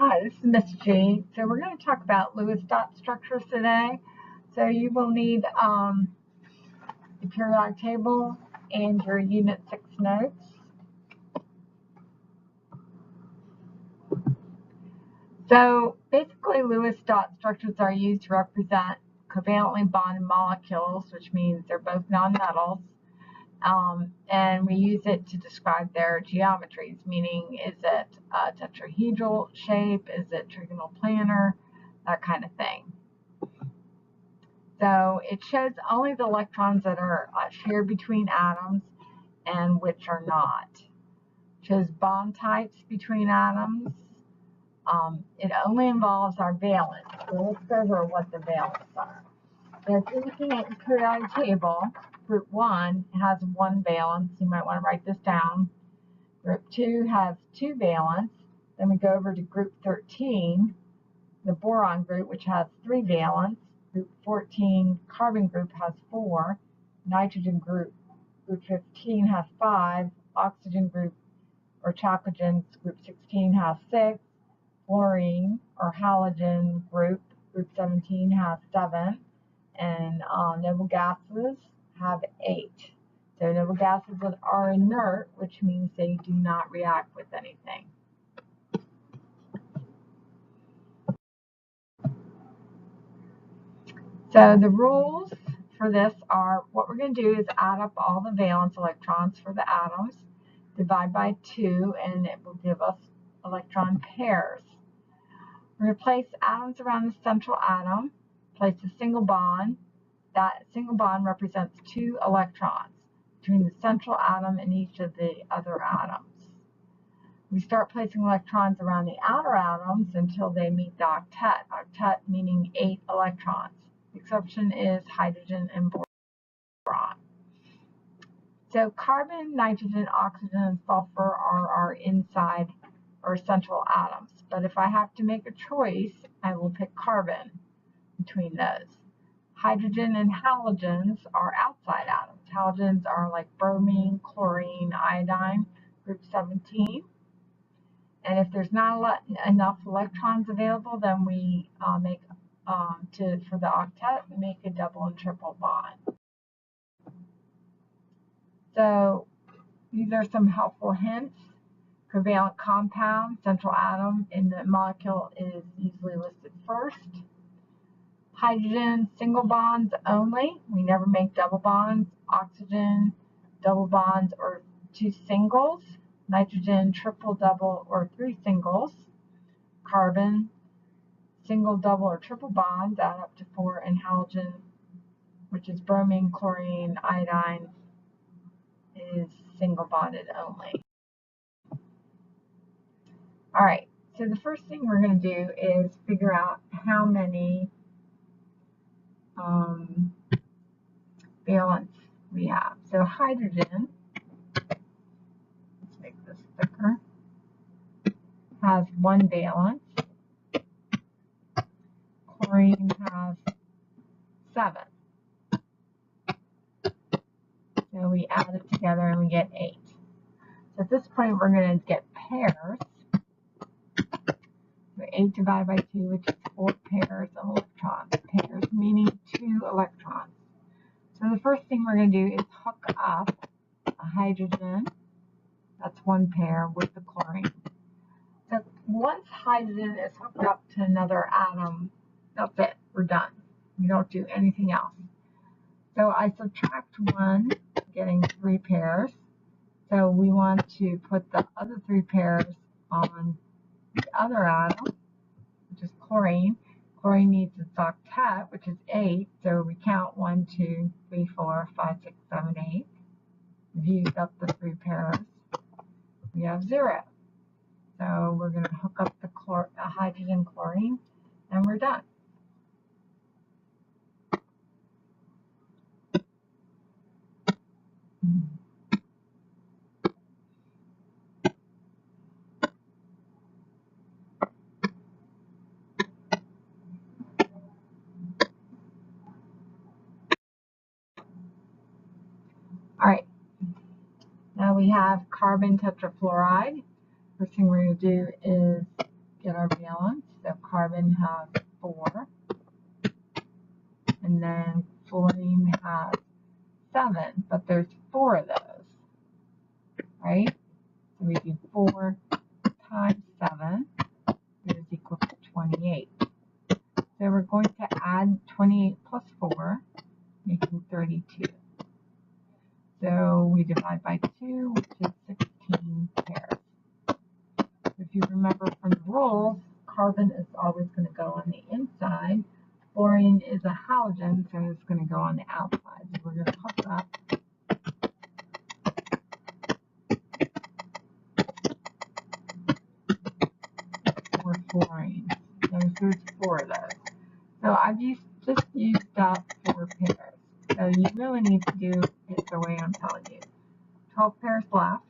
Hi, this is Miss G. So we're going to talk about Lewis dot structures today. So you will need the periodic table and your Unit 6 notes. So basically Lewis dot structures are used to represent covalently bonded molecules, which means they're both nonmetals. And we use it to describe their geometries, meaning is it a tetrahedral shape, is it trigonal planar, that kind of thing. So it shows only the electrons that are shared between atoms and which are not. It shows bond types between atoms. It only involves our valence. So let's go over what the valence are. So if you're looking at the periodic table, group 1 has 1 valence. You might want to write this down. Group 2 has 2 valence. Then we go over to group 13, the boron group, which has 3 valence. Group 14, carbon group, has 4. Nitrogen group, group 15, has 5. Oxygen group, or chalcogens, group 16, has 6. Fluorine, or halogen group 17, has 7. And noble gases have 8. So noble gases are inert, which means they do not react with anything. So the rules for this are, what we're going to do is add up all the valence electrons for the atoms, divide by 2, and it will give us electron pairs. We're going to place atoms around the central atom, place a single bond. That single bond represents 2 electrons between the central atom and each of the other atoms. We start placing electrons around the outer atoms until they meet the octet. Octet meaning 8 electrons. The exception is hydrogen and boron. So carbon, nitrogen, oxygen, and sulfur are our inside or central atoms. But if I have to make a choice, I will pick carbon between those. Hydrogen and halogens are outside atoms. Halogens are like bromine, chlorine, iodine, group 17. And if there's not enough electrons available, then we make, for the octet, we make a double and triple bond. So these are some helpful hints. Covalent compound, central atom in the molecule is usually listed first. Hydrogen, single bonds only. We never make double bonds. Oxygen, double bonds or 2 singles. Nitrogen, triple, double, or 3 singles. Carbon, single, double, or triple bonds, add up to 4. And halogen, which is bromine, chlorine, iodine, is single bonded only. All right, so the first thing we're going to do is figure out how many valence we have. So hydrogen, let's make this thicker, has 1 valence. Chlorine has 7. So we add it together and we get 8. So at this point we're going to get pairs. So 8 divided by 2, which is 4 pairs of electrons. Pairs meaning 2 electrons. So the first thing we're going to do is hook up a hydrogen, that's 1 pair, with the chlorine. So once hydrogen is hooked up to another atom, that's it, we're done. We don't do anything else. So I subtract 1, getting 3 pairs. So we want to put the other 3 pairs on the other atom, which is chlorine. Chlorine needs its octet, which is 8. So we count 1, 2, 3, 4, 5, 6, 7, 8. We've used up the 3 pairs. We have 0. So we're going to hook up the hydrogen chlorine, and we're done. All right, now we have carbon tetrafluoride. First thing we're going to do is get our valence. So carbon has 4, and then fluorine has 7, but there's 4 of those, right? So we do 4 times 7 is equal to 28. So we're going to add 28 plus 4, making 32. So we divide by 2, which is 16 pairs. If you remember from the rules, carbon is always going to go on the inside. Fluorine is a halogen, so it's going to go on the outside. So we're going to hook up for fluorine. There's 4 of those. So I've just used up 4 pairs. So you really need to do it the way I'm telling you. 12 pairs left.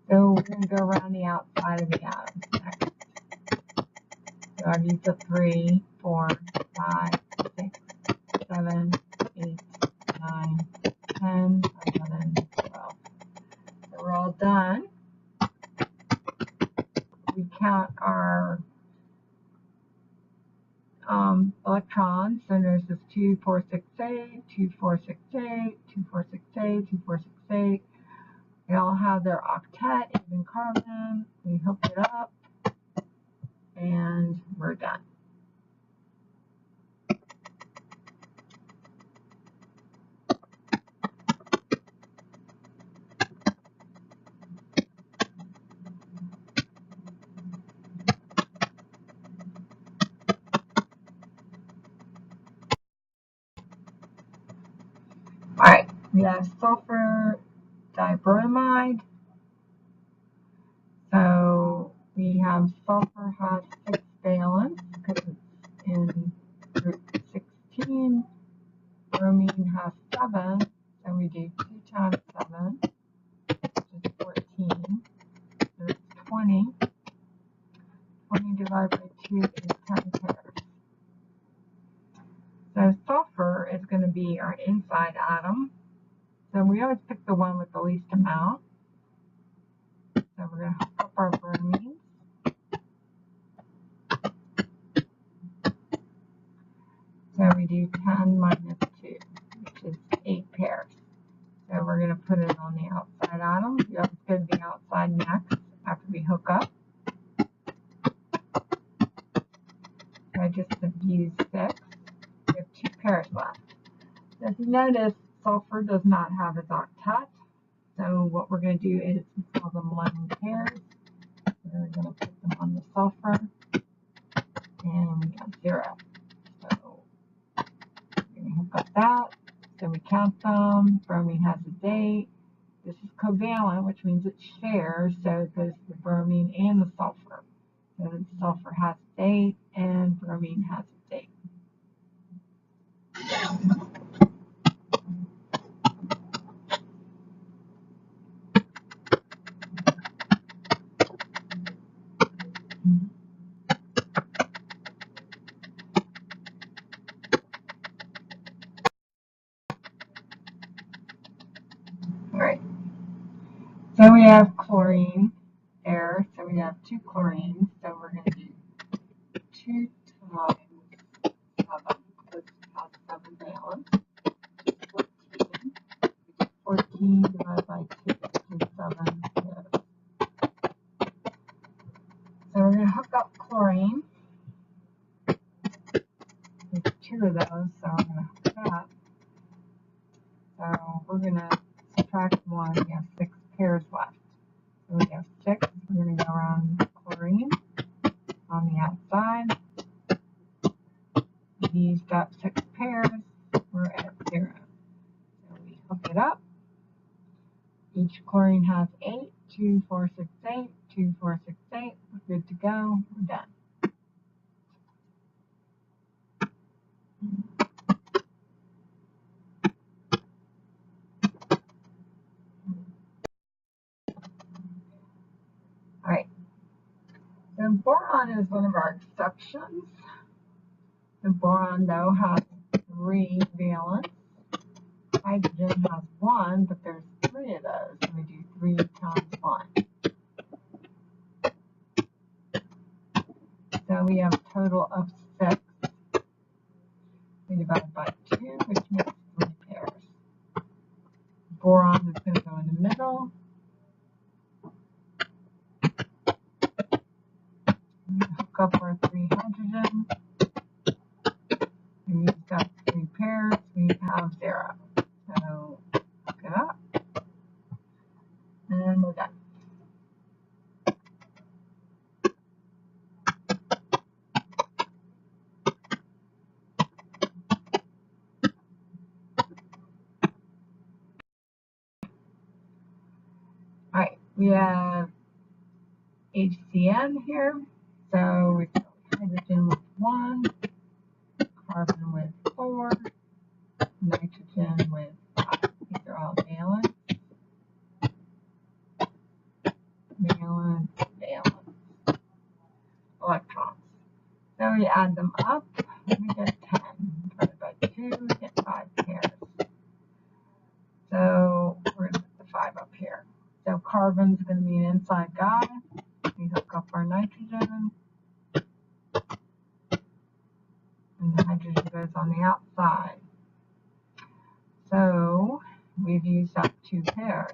So we're going to go around the outside of the atoms next. So I've used up 3, 4, 5, 6, 7, 8, 9, 10, 11, 12. So we're all done. We count our electrons. So there's this 2, 4, 6, 8, 2, 4, 6, 8, 2, 4, 6, 8, 2, 4, 6, 8. They all have their octet, even carbon. We hook it up, and we're done. All right, we have sulfur dibromide. So we have sulfur has 6 valence because it's in group 16. Bromine has 7, so we do 2 times 7, which is 14. So it's 20. 20 divided by 2 is 10 pairs. So sulfur is going to be our inside atom. So we always pick the one with the least amount. So we're going to hook up our bromines. So we do 10 minus 2, which is 8 pairs. So we're going to put it on the outside atom. We always go to the outside next after we hook up. So I just have used 6. We have 2 pairs left. So if you notice, sulfur does not have its octet. So what we're going to do is we call them lone pairs. We're going to put them on the sulfur, and we got 0. So we're going to hook up that. So we count them. Bromine has its 8. This is covalent, which means it shares, so it goes to the bromine and the sulfur. So the sulfur has its 8, and bromine has its 8. All right. So we have chlorine there. So we have 2 chlorines. So we're going to do 2 times 7, because it has 7 valence. 14. 14 divided by 2 is 7 pairs. So we're going to hook up chlorine. There's 2 of those, so I'm going to hook it up. So we're going to subtract 1. We have 6 pairs left. So we have 6. We're going to go around chlorine on the outside. We used up 6 pairs. We're at 0. So we hook it up. Each chlorine has 8. 2, 4, 6, 8. 2, 4, 6, 8. We're good to go. We're done. All right. So boron is one of our exceptions. The boron, though, has 3 valence. Hydrogen has 1, but there's 3 of those. So we do 3 times 1. So we have a total of 6. We divide by 2, which makes 3 pairs. Boron is going to go in the middle. We hook up our 3 hydrogens. We used up 3 pairs. We have 0. So hook it up, and we're done. All right, we have HCN here. So we fill hydrogen with 1, carbon with 4, nitrogen with 5. These are all valence, valence, valence electrons. So we add them up, and we get 10. Divided by 2, we get 5 pairs. So we're going to put the 5 up here. So carbon's going to be an inside guy. We hook up our nitrogen, and the hydrogen goes on the outside. So we've used up 2 pairs.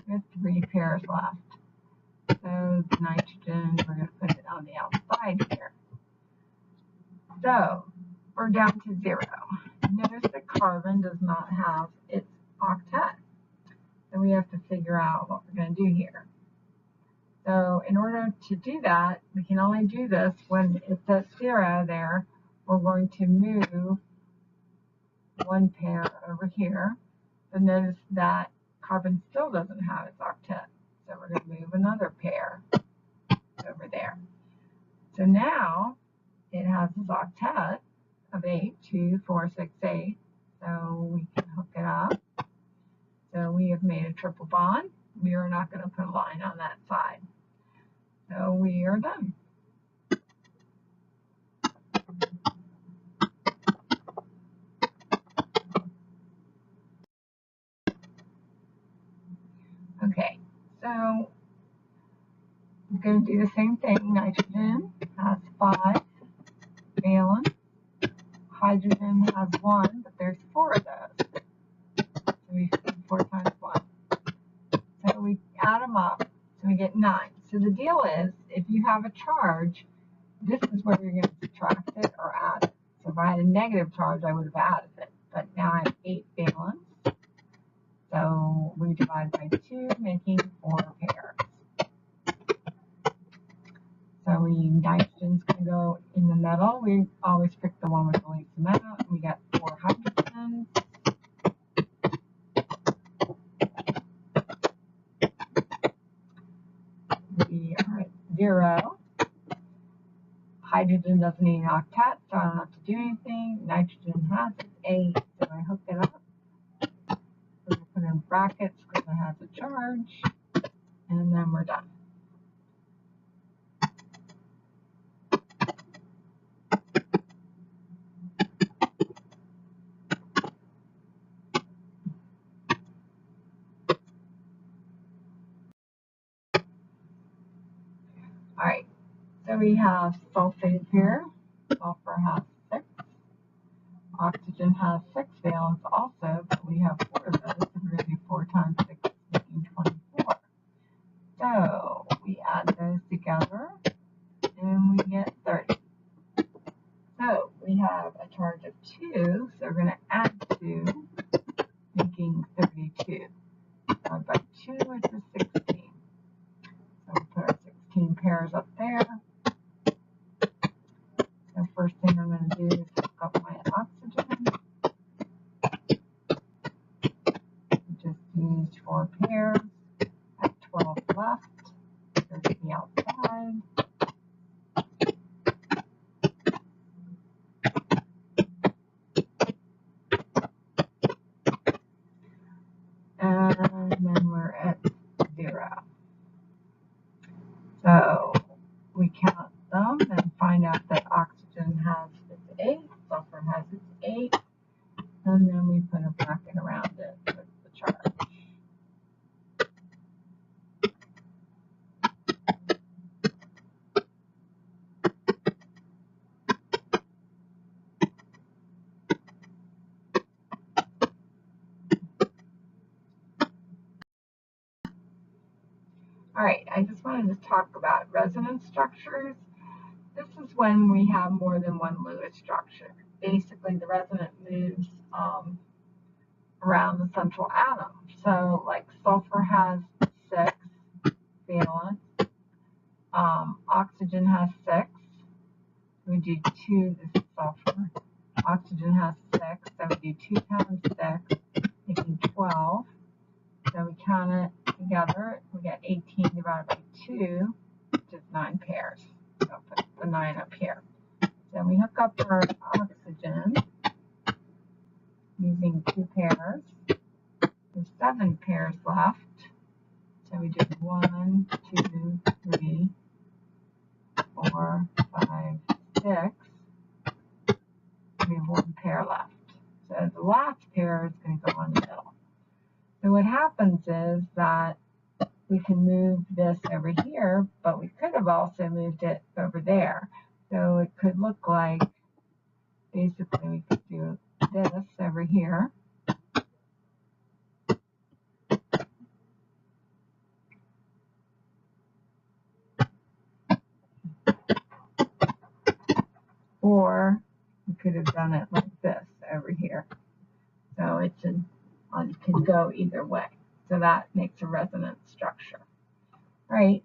We have 3 pairs left. So the nitrogen, we're going to put it on the outside here. So we're down to 0. Notice that carbon does not have its octet. So we have to figure out what we're going to do here. So in order to do that, we can only do this when it's at 0 there. We're going to move 1 pair over here. But notice that carbon still doesn't have its octet. So we're going to move another pair over there. So now it has its octet of 8, 2, 4, 6, 8. So we can hook it up. So we have made a triple bond. We are not going to put a line on that side. So we are done. Okay, so I'm going to do the same thing. Nitrogen has 5 valence. Hydrogen has 1, but there's 4 of those. So we see 4 times 1. So we add them up, so we get 9. So the deal is, if you have a charge, this is where you're going to subtract it or add it. So if I had a negative charge, I would have added it. But now I have 8 valence. So we divide by 2, making 4 pairs. So nitrogen's going to go in the middle. We always pick the one with the least amount. We got 4 hydrogens. We are at 0. Hydrogen doesn't need an octet, so I don't have to do anything. Nitrogen has its 8, so I hook it up. We're going to put in brackets because it has a charge, and then we're done. All right, so we have sulfate here. Sulfur has 6. Oxygen has 6 valence also, but we have 4 of those, so we're going to do 4 times 6, making 24. So we add those together, and we get 30. So we have a charge of 2, so we're going to add 2, making 32. Divided by 2, which is 16. So we'll put our 16 pairs up there. So first thing I'm going to do is hook up my oxygen. Just used 4 pairs. At 12 left. Go to the outside. And then we're at 0. So we count them and find out that oxygen has its 8, sulfur has its 8, and then we put a bracket around it with the charge. right, I just wanted to talk about resonance structures. This is when we have more than one Lewis structure. Basically, the resonance moves around the central atom. So, like sulfur has 6 valence, oxygen has 6. We do 2, this is sulfur. Oxygen has 6, so we do 2 times 6, making 12. So we count it together, we get 18 divided by 2, which is 9 pairs. So I'll put the 9 up here. So we hook up our oxygen using 2 pairs. There's 7 pairs left. So we do 1, 2, 3, 4, 5, 6. We have 1 pair left. So the last pair is going to go in the middle. So what happens is that we can move this over here, but we could have also moved it over there. So it could look like, basically we could do this over here. Or we could have done it like this over here. So it can go either way. So that makes a resonance structure. All right.